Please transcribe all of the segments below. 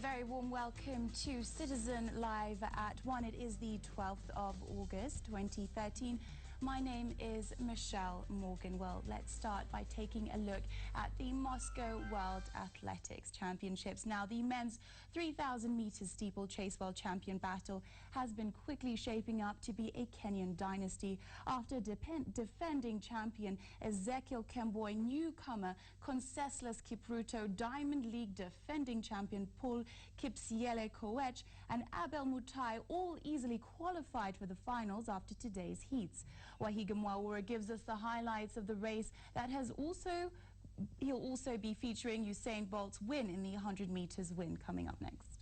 very warm welcome to Citizen Live at 1. It is the 12th of August, 2013. My name is Michelle Morgan. Well, let's start by taking a look at the Moscow World Athletics Championships. Now, the men's 3,000 meters steeplechase world champion battle has been quickly shaping up to be a Kenyan dynasty after defending champion Ezekiel Kemboi, newcomer Conseslus Kipruto, Diamond League defending champion Paul Kipsiele-Koech and Abel Mutai all easily qualified for the finals after today's heats. Wahiga Mwaura gives us the highlights of the race that he'll also be featuring Usain Bolt's win in the 100 meters win coming up next.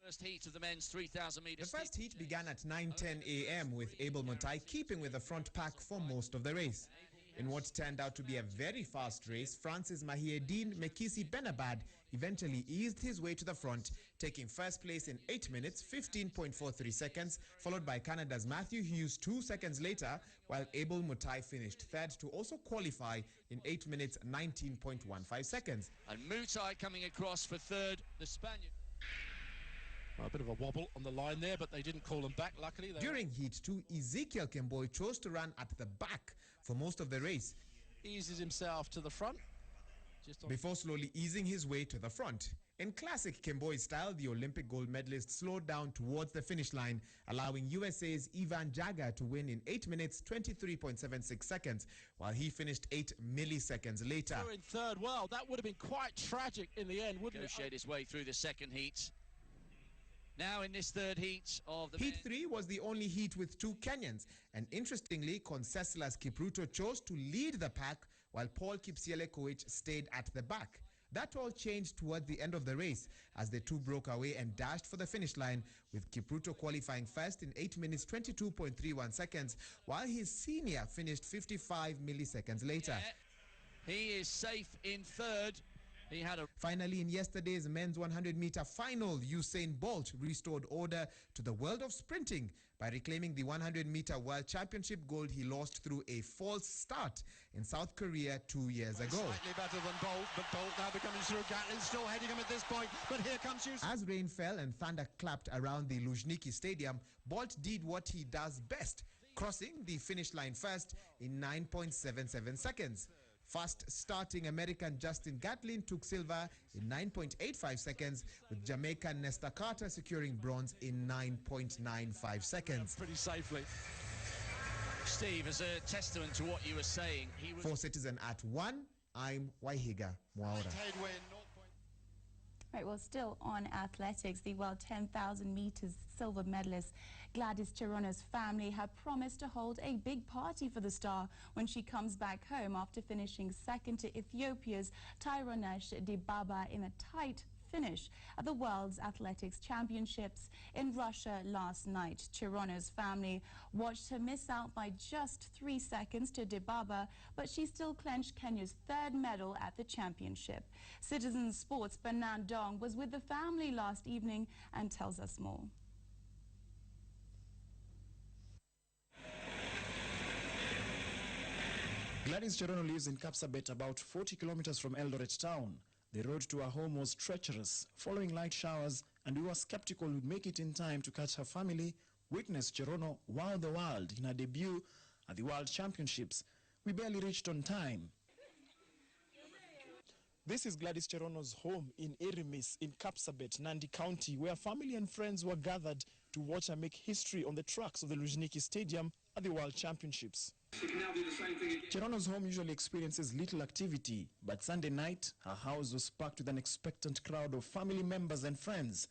First heat of the men's 3,000 meters. The first heat began at 9:10 a.m. with Abel Mutai keeping with the front pack for most of the race. In what turned out to be a very fast race, France's Mahieddine Mekisi Benabad eventually eased his way to the front, taking first place in 8 minutes 15.43 seconds, followed by Canada's Matthew Hughes 2 seconds later, while Abel Mutai finished third to also qualify in 8 minutes 19.15 seconds. And Mutai coming across for third, the Spaniard. Well, a bit of a wobble on the line there, but they didn't call him back, luckily. During Heat 2, Ezekiel Kemboi chose to run at the back for most of the race. Eases himself to the front. Before slowly easing his way to the front. In classic Kemboi style, the Olympic gold medalist slowed down towards the finish line, allowing USA's Ivan Jaga to win in 8 minutes 23.76 seconds, while he finished 8 milliseconds later. In third, well, that would have been quite tragic in the end, wouldn't it? Negotiate his way through the second heat. Now in this third heat of the Heat 3 was the only heat with two Kenyans, and interestingly, Conseslus Kipruto chose to lead the pack while Paul Kipsiele-Koech stayed at the back. That all changed towards the end of the race as the two broke away and dashed for the finish line, with Kipruto qualifying first in 8 minutes 22.31 seconds, while his senior finished 55 milliseconds later. Yeah, he is safe in third. Finally, in yesterday's men's 100-meter final, Usain Bolt restored order to the world of sprinting by reclaiming the 100-meter world championship gold he lost through a false start in South Korea 2 years ago. Slightly better than Bolt, but Bolt now becoming through Gatlin, still heading him at this point, but here comes Usain. As rain fell and thunder clapped around the Luzhniki Stadium, Bolt did what he does best, crossing the finish line first in 9.77 seconds. Fast-starting American Justin Gatlin took silver in 9.85 seconds, with Jamaican Nesta Carter securing bronze in 9.95 seconds. Pretty safely. Steve, as a testament to what you were saying, For Citizen at 1, I'm Wahiga Mwaura. Right, well, still on athletics, the world 10,000 meters silver medalist Gladys Cherono's family have promised to hold a big party for the star when she comes back home after finishing second to Ethiopia's Tyronesh Dibaba in a tight finish at the World's Athletics Championships in Russia last night. Cherono's family watched her miss out by just 3 seconds to Dibaba, but she still clinched Kenya's third medal at the championship. Citizen Sports' Banan Dong was with the family last evening and tells us more. Gladys Cherono lives in Kapsabet, about 40 kilometers from Eldoret town. The road to her home was treacherous, following light showers, and we were skeptical we'd make it in time to catch her family witness Cherono wow the world in her debut at the World Championships. We barely reached on time. This is Gladys Cherono's home in Erimis in Kapsabet, Nandi County, where family and friends were gathered to watch her make history on the tracks of the Luzhniki Stadium at the World Championships. Cherono's home usually experiences little activity, but Sunday night, her house was packed with an expectant crowd of family members and friends,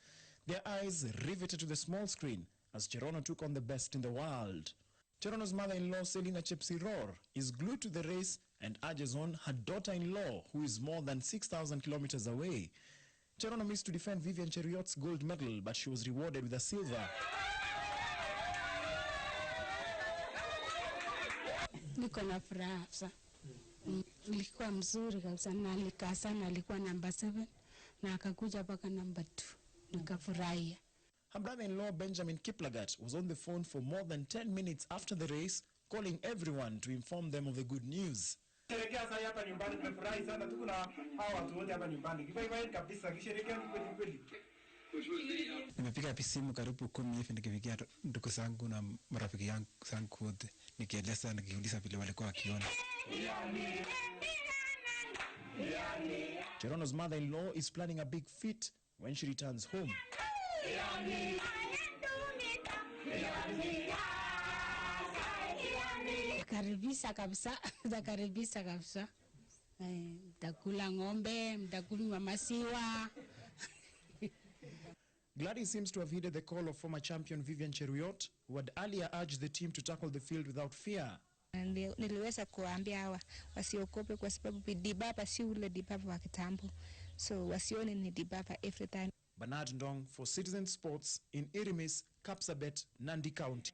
their eyes riveted to the small screen as Cherono took on the best in the world. Cherono's mother-in-law, Selina Chepsiror, is glued to the race and urges on her daughter-in-law, who is more than 6,000 kilometers away. Cherono missed to defend Vivian Cheruyot's gold medal, but she was rewarded with a silver. Niko na furaha sana. Ilikuwa mzuri kabisa, na alikaa sana, alikuwa number 7 na akakuja mpaka number 2. Nikafurahia. Her brother-in-law Benjamin Kiplagat was on the phone for more than 10 minutes after the race, calling everyone to inform them of the good news. Sherekea sasa hapa nyumbani, tumefurahi sana, tuko na hao watu wote hapa nyumbani. Kifai kabisa, kisherekea kweli kweli. Nimepiga simu karibu 10 hivi nikifikia ndugu zangu na marafiki zangu wote nikieleza nikiuliza vile walikuwa wakiona. Cherono's mother-in-law is planning a big feat when she returns home. Karibisha kabisa. Mtakula ng'ombe, mtakunywa maziwa. Gladys seems to have heeded the call of former champion Vivian Cheruiyot, who had earlier urged the team to tackle the field without fear. Niliweza kuambia hawa wasiogope kwa sababu dibaba si ule dibaba wa kitambo. So wasione ni dibaba every time. Bernard Ndong for Citizen Sports in Irimis, Kapsabet, Nandi County.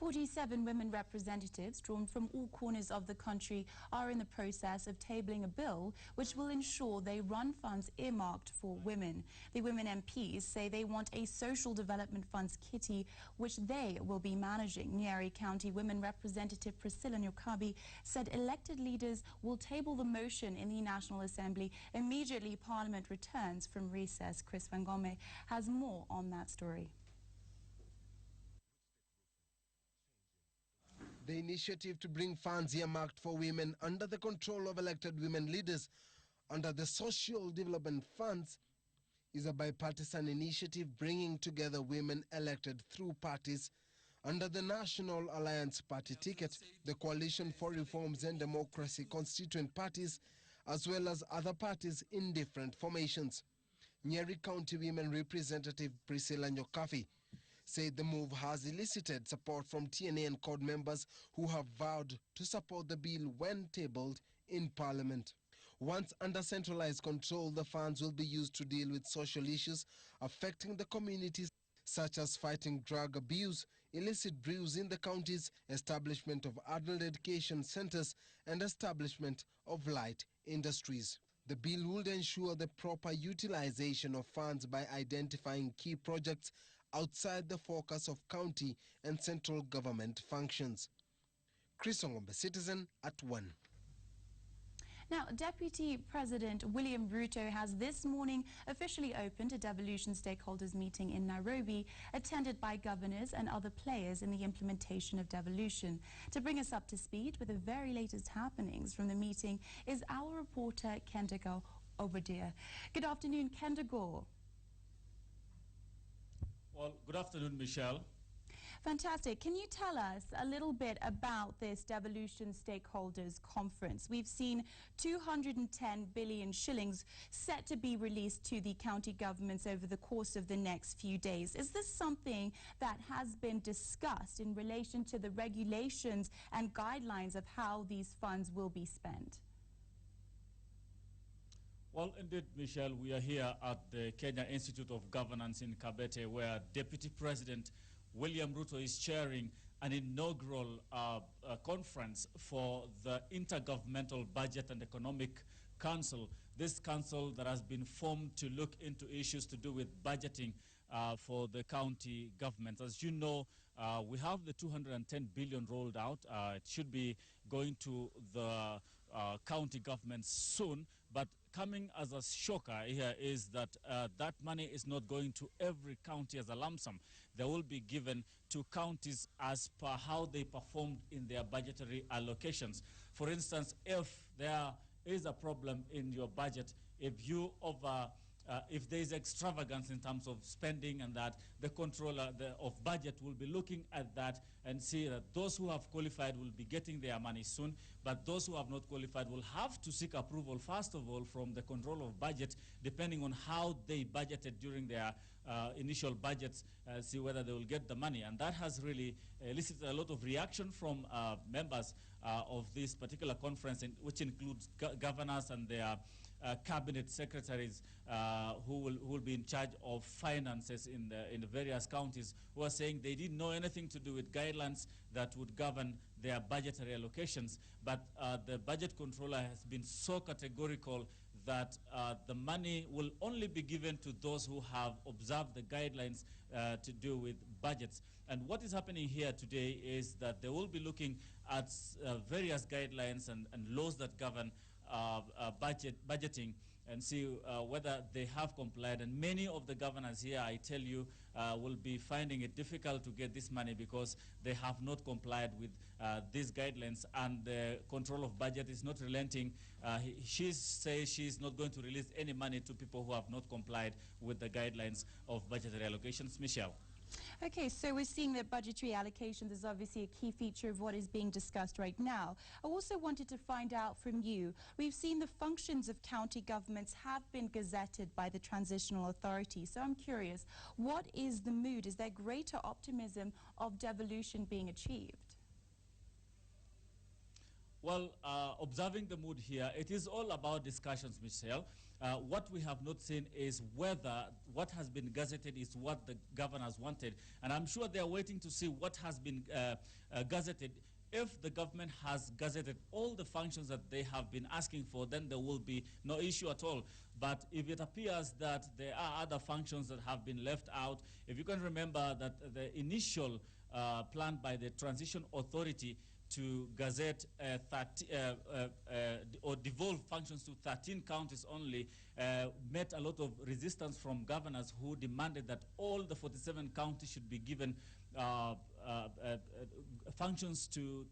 47 women representatives drawn from all corners of the country are in the process of tabling a bill which will ensure they run funds earmarked for women. The women MPs say they want a social development funds kitty which they will be managing. Nyeri County Women Representative Priscilla Nyokabi said elected leaders will table the motion in the National Assembly immediately Parliament returns from recess. Chris Wangome has more on that story. The initiative to bring funds earmarked for women under the control of elected women leaders under the Social Development Funds is a bipartisan initiative bringing together women elected through parties under the National Alliance Party ticket, the Coalition for Reforms and Democracy constituent parties, as well as other parties in different formations. Nyeri County Women Representative Priscilla Nyokabi said the move has elicited support from TNA and CORD members who have vowed to support the bill when tabled in Parliament. Once under centralized control, the funds will be used to deal with social issues affecting the communities, such as fighting drug abuse, illicit brews in the counties, establishment of adult education centers, and establishment of light industries. The bill would ensure the proper utilization of funds by identifying key projects outside the focus of county and central government functions. Chris Ongombe, Citizen at 1. Now, Deputy President William Ruto has this morning officially opened a Devolution stakeholders meeting in Nairobi, attended by governors and other players in the implementation of devolution. To bring us up to speed with the very latest happenings from the meeting is our reporter Kendigo Obadiah. Good afternoon, Kendigo. Well, good afternoon, Michelle. Fantastic. Can you tell us a little bit about this Devolution Stakeholders Conference? We've seen 210 billion shillings set to be released to the county governments over the course of the next few days. Is this something that has been discussed in relation to the regulations and guidelines of how these funds will be spent? Well, indeed, Michelle, we are here at the Kenya Institute of Governance in Kabete, where Deputy President William Ruto is chairing an inaugural conference for the Intergovernmental Budget and Economic Council. This council that has been formed to look into issues to do with budgeting for the county government. As you know, we have the 210 billion rolled out. It should be going to the county governments soon, but coming as a shocker here is that that money is not going to every county as a lump sum. They will be given to counties as per how they performed in their budgetary allocations. For instance, if there is a problem in your budget, if there is extravagance in terms of spending and that, the controller of budget will be looking at that and see that those who have qualified will be getting their money soon, but those who have not qualified will have to seek approval, first of all, from the control of budget, depending on how they budgeted during their initial budgets, see whether they will get the money. And that has really elicited a lot of reaction from members of this particular conference, which includes governors and their cabinet secretaries who will be in charge of finances in the various counties, who are saying they didn't know anything to do with guidelines that would govern their budgetary allocations. But the budget controller has been so categorical that the money will only be given to those who have observed the guidelines to do with budgets. And what is happening here today is that they will be looking at various guidelines and laws that govern budgeting and see whether they have complied. And many of the governors here, I tell you, will be finding it difficult to get this money because they have not complied with these guidelines, and the control of budget is not relenting. She says she's not going to release any money to people who have not complied with the guidelines of budgetary allocations. Michelle. Okay, so we're seeing that budgetary allocations is obviously a key feature of what is being discussed right now. I also wanted to find out from you, we've seen the functions of county governments have been gazetted by the Transitional Authority. So I'm curious, what is the mood? Is there greater optimism of devolution being achieved? Well, observing the mood here, it is all about discussions, Michelle. What we have not seen is whether what has been gazetted is what the governors wanted. And I'm sure they're waiting to see what has been gazetted. If the government has gazetted all the functions that they have been asking for, then there will be no issue at all. But if it appears that there are other functions that have been left out, if you can remember that the initial plan by the Transition Authority to gazette or devolve functions to 13 counties only met a lot of resistance from governors who demanded that all the 47 counties should be given functions to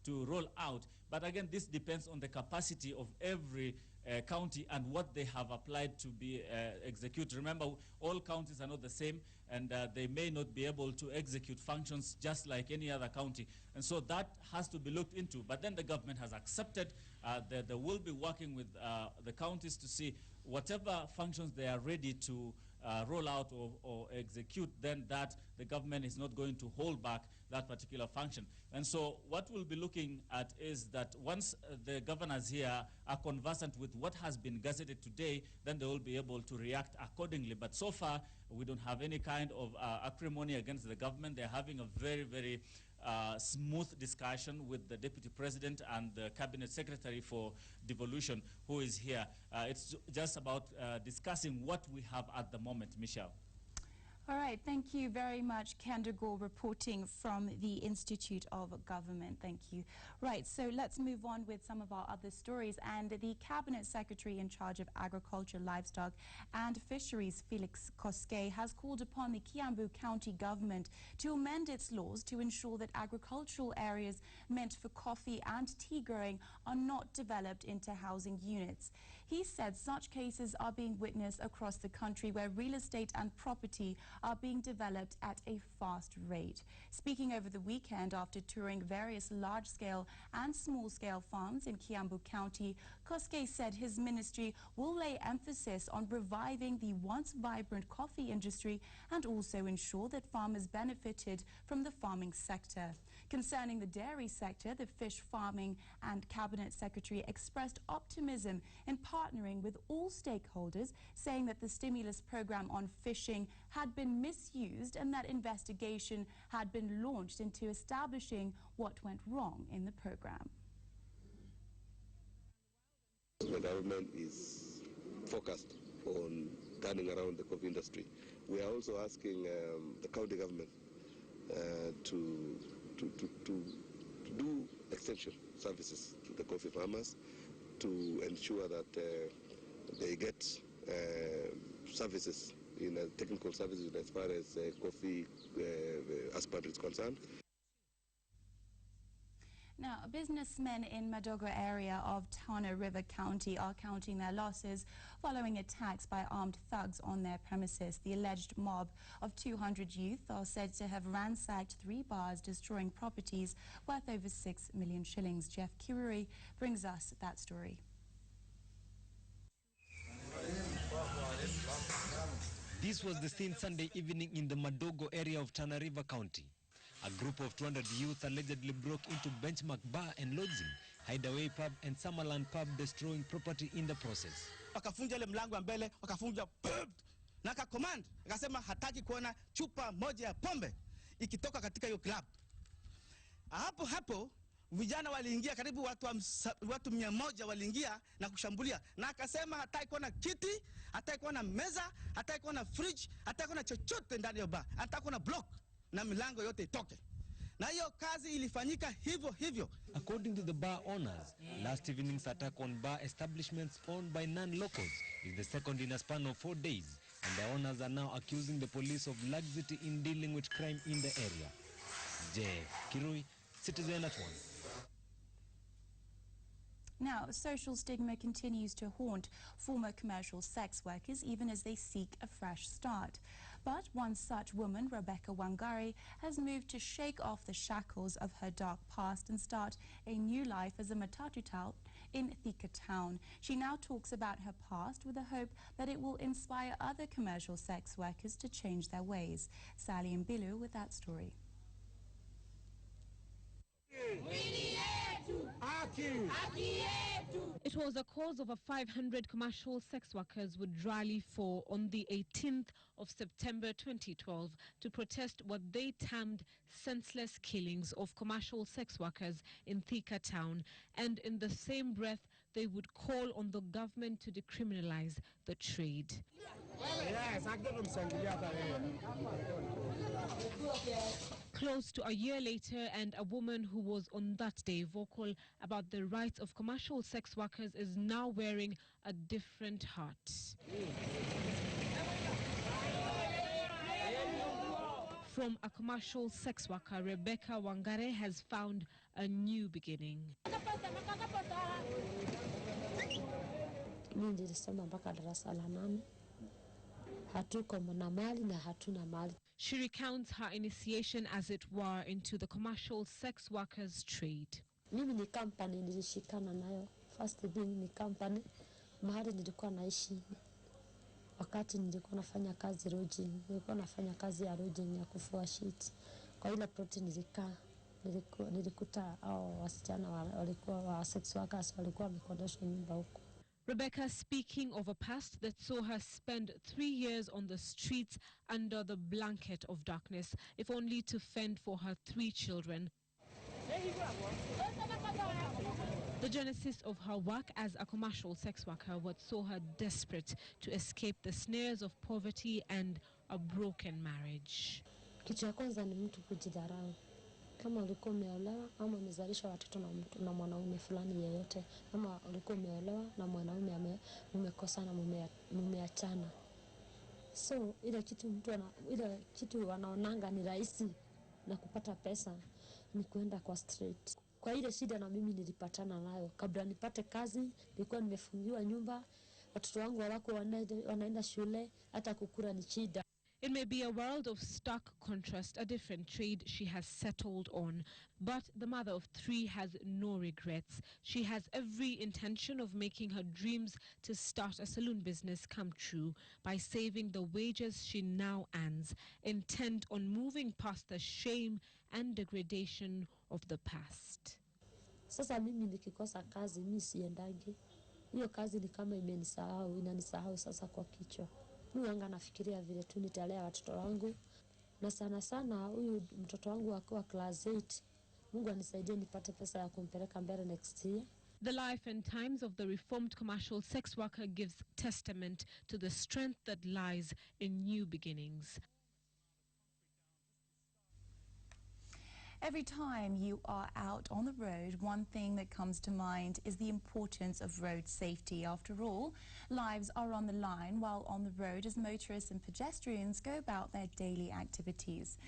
roll out. But again, this depends on the capacity of every county and what they have applied to be executed. Remember, all counties are not the same, and they may not be able to execute functions just like any other county. And so that has to be looked into. But then the government has accepted that they will be working with the counties to see whatever functions they are ready to roll out or execute, then that the government is not going to hold back that particular function. And so what we'll be looking at is that once the governors here are conversant with what has been gazetted today, then they will be able to react accordingly. But so far, we don't have any kind of acrimony against the government. They're having a very, very smooth discussion with the Deputy President and the Cabinet Secretary for Devolution, who is here. It's just about discussing what we have at the moment, Michelle. All right, thank you very much, Kandago, reporting from the Institute of Government. Thank you. Right, so let's move on with some of our other stories. And the Cabinet Secretary in charge of Agriculture, Livestock and Fisheries, Felix Koskei, has called upon the Kiambu County Government to amend its laws to ensure that agricultural areas meant for coffee and tea growing are not developed into housing units. He said such cases are being witnessed across the country where real estate and property are being developed at a fast rate. Speaking over the weekend after touring various large-scale and small-scale farms in Kiambu County, Koskei said his ministry will lay emphasis on reviving the once vibrant coffee industry and also ensure that farmers benefited from the farming sector. Concerning the dairy sector, the Fish Farming and Cabinet Secretary expressed optimism in partnering with all stakeholders, saying that the stimulus program on fishing had been misused and that investigation had been launched into establishing what went wrong in the program. The government is focused on turning around the coffee industry. We are also asking the county government to do extension services to the coffee farmers to ensure that they get services, technical services as far as coffee aspect is concerned. Now, businessmen in Madogo area of Tana River County are counting their losses following attacks by armed thugs on their premises. The alleged mob of 200 youth are said to have ransacked 3 bars, destroying properties worth over 6 million shillings. Jeff Kiruri brings us that story. This was the scene Sunday evening in the Madogo area of Tana River County. A group of 200 youth allegedly broke into Benchmark Bar and Lodging, Hideaway Pub and Summerland Pub, destroying property in the process. Wakafunja ile mlango mbele, wakafunja na command akasema hataki kuona chupa moja ya pombe ikitoka katika hiyo club. Hapo vijana waliingia, karibu watu 100 waliingia na kushambulia, na akasema hataki kuona kiti, hataki kuona meza, hataki kuona fridge, hataki kuona chochote ndani ya bar, hataki kuona block. na milango yote itoke. Na hiyo kazi ilifanyika hivyo hivyo. According to the bar owners, last evening's attack on bar establishments owned by non-locals is the second in a span of 4 days, and the owners are now accusing the police of laxity in dealing with crime in the area. Jeff Kirui, Citizen at 1. Now, social stigma continues to haunt former commercial sex workers even as they seek a fresh start. But one such woman, Rebecca Wangari, has moved to shake off the shackles of her dark past and start a new life as a matatu tout in Thika Town. She now talks about her past with the hope that it will inspire other commercial sex workers to change their ways. Sally Mbilu with that story. It was a cause over 500 commercial sex workers would rally for on the 18th of September 2012 to protest what they termed senseless killings of commercial sex workers in Thika Town, and in the same breath they would call on the government to decriminalize the trade. Close to a year later, and a woman who was on that day vocal about the rights of commercial sex workers is now wearing a different hat. From a commercial sex worker, Rebecca Wangari has found a new beginning. She recounts her initiation, as it were, into the commercial sex workers trade. Mimi ni company nilishikana nayo. First being ni company mahali nilikuwa naishi. Wakati nilikuwa nafanya kazi lodging, nilikuwa nafanya kazi ya lodging ya kufua sheet. Kwa ile plot nilikuta wasichana walikuwa wa sex workers walikuwa wamekodesha nyumba huko. Rebecca speaking of a past that saw her spend 3 years on the streets under the blanket of darkness, if only to fend for her 3 children. The genesis of her work as a commercial sex worker, what saw her desperate to escape the snares of poverty and a broken marriage. Kitu ya kwanza ni mtu kujidharau. Kama ulikuwa umeolewa ama umezalisha watoto na mwanaume fulani yeyote, ama ulikuwa umeolewa na mwanaume mmekosana, mmeachana. So ile kitu wanaonanga ni rahisi na kupata pesa ni kuenda kwa street. Kwa ile shida na mimi nilipatana nayo. Kabla nipate kazi, nilikuwa nimefungiwa nyumba, watoto wangu wako wanaenda shule, hata kukula ni shida. It may be a world of stark contrast, a different trade she has settled on. But the mother of 3 has no regrets. She has every intention of making her dreams to start a saloon business come true by saving the wages she now earns, intent on moving past the shame and degradation of the past. Sasa mimi nikikosa kazi, mimi siendangi. Hiyo kazi ni kama inanisahau sasa kwa kichwa. Mimi wanga nafikiria vile tu nitalea watoto wangu, na sana huyu mtoto wangu akiwa class 8, Mungu anisaidie nipate pesa ya kumpeleka mbele next year. The life and times of the reformed commercial sex worker gives testament to the strength that lies in new beginnings. Every time you are out on the road, one thing that comes to mind is the importance of road safety. After all, lives are on the line while on the road as motorists and pedestrians go about their daily activities.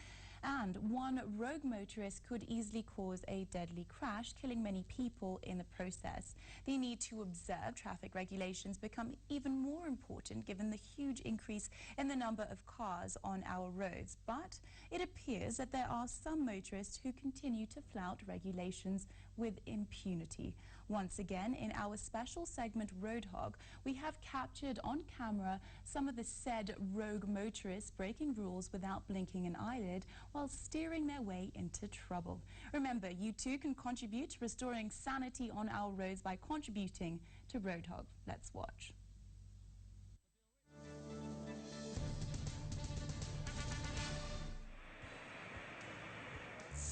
And one rogue motorist could easily cause a deadly crash, killing many people in the process. The need to observe traffic regulations become even more important given the huge increase in the number of cars on our roads. But it appears that there are some motorists who continue to flout regulations with impunity. Once again, in our special segment Road Hog, we have captured on camera some of the said rogue motorists breaking rules without blinking an eyelid while steering their way into trouble. Remember, you too can contribute to restoring sanity on our roads by contributing to Road Hog. Let's watch.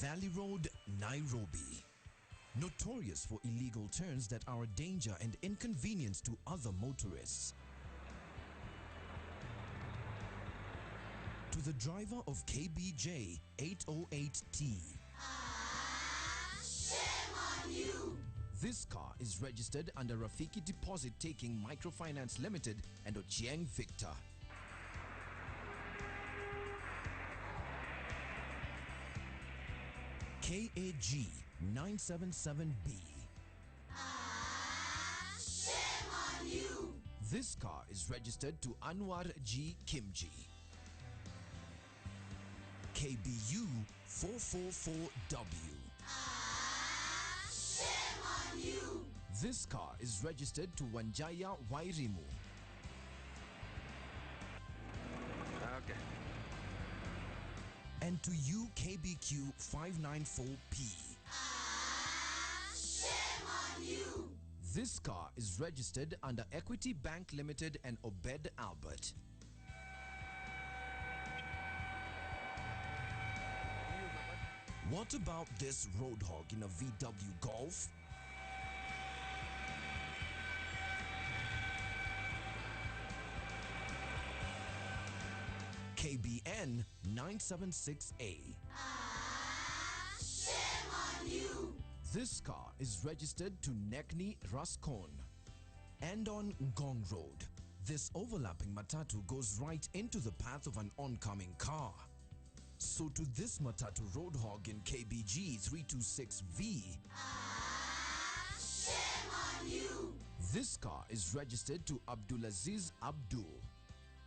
Valley Road, Nairobi. Notorious for illegal turns that are a danger and inconvenience to other motorists. To the driver of KBJ 808T. Shame on you! This car is registered under Rafiki Deposit Taking Microfinance Limited and Ochieng Victor. KAG 977B. Shame on you! This car is registered to Anwar G. Kimji. KBU 444W. Shame on you! This car is registered to Wanjaya Wairimu. Okay. And to you, KBQ 594P. Shame on you! This car is registered under Equity Bank Limited and Obed Albert. What about this roadhog in a VW Golf? KBN 976A. Shame on you! This car is registered to Nekni Raskon. And on Ngong Road, this overlapping matatu goes right into the path of an oncoming car. So to this matatu roadhog in KBG 326V. Shame on you! This car is registered to Abdulaziz Abdul.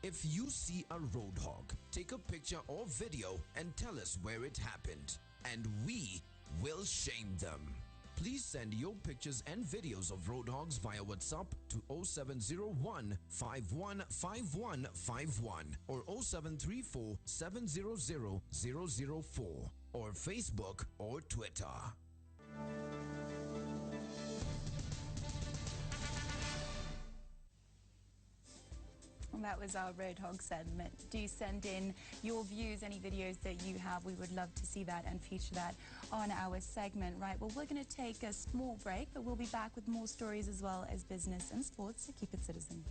If you see a roadhog, take a picture or video and tell us where it happened. And we will shame them. Please send your pictures and videos of roadhogs via WhatsApp to 0701 515151 or 0734 700 004 or Facebook or Twitter. That was our Roadhog segment. Do send in your views, any videos that you have. We would love to see that and feature that on our segment. Right, well, we're going to take a small break, but we'll be back with more stories as well as business and sports, so keep it Citizen.